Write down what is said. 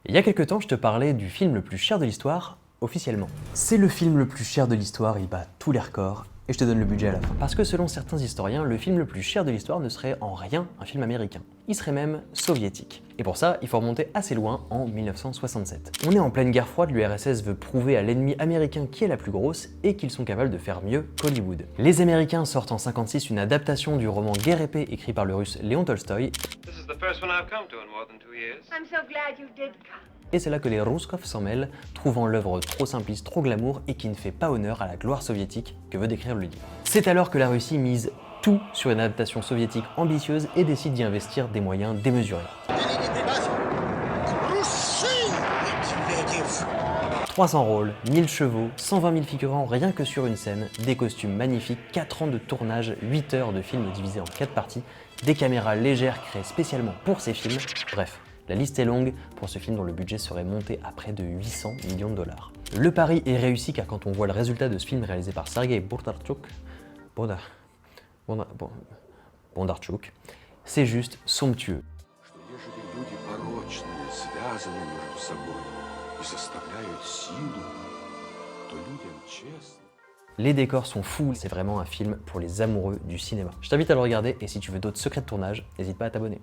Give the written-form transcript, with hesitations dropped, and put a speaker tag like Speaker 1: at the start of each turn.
Speaker 1: Il y a quelques temps, je te parlais du film le plus cher de l'histoire, officiellement. C'est le film le plus cher de l'histoire, il bat tous les records, et je te donne le budget à la fin. Parce que selon certains historiens, le film le plus cher de l'histoire ne serait en rien un film américain. Il serait même soviétique. Et pour ça, il faut remonter assez loin, en 1967. On est en pleine guerre froide, l'URSS veut prouver à l'ennemi américain qui est la plus grosse et qu'ils sont capables de faire mieux qu'Hollywood. Les Américains sortent en 56 une adaptation du roman Guerre épée écrit par le russe Léon Tolstoï. Et c'est là que les Rouskov s'en mêlent, trouvant l'œuvre trop simpliste, trop glamour et qui ne fait pas honneur à la gloire soviétique que veut décrire le livre. C'est alors que la Russie mise tout sur une adaptation soviétique ambitieuse et décide d'y investir des moyens démesurés. 300 rôles, 1000 chevaux, 120 000 figurants rien que sur une scène, des costumes magnifiques, 4 ans de tournage, 8 heures de film divisé en 4 parties, des caméras légères créées spécialement pour ces films, bref. La liste est longue pour ce film dont le budget serait monté à près de 800 millions de dollars. Le pari est réussi car quand on voit le résultat de ce film réalisé par Sergei Bondarchuk, c'est juste somptueux. Les décors sont fous, c'est vraiment un film pour les amoureux du cinéma. Je t'invite à le regarder et si tu veux d'autres secrets de tournage, n'hésite pas à t'abonner.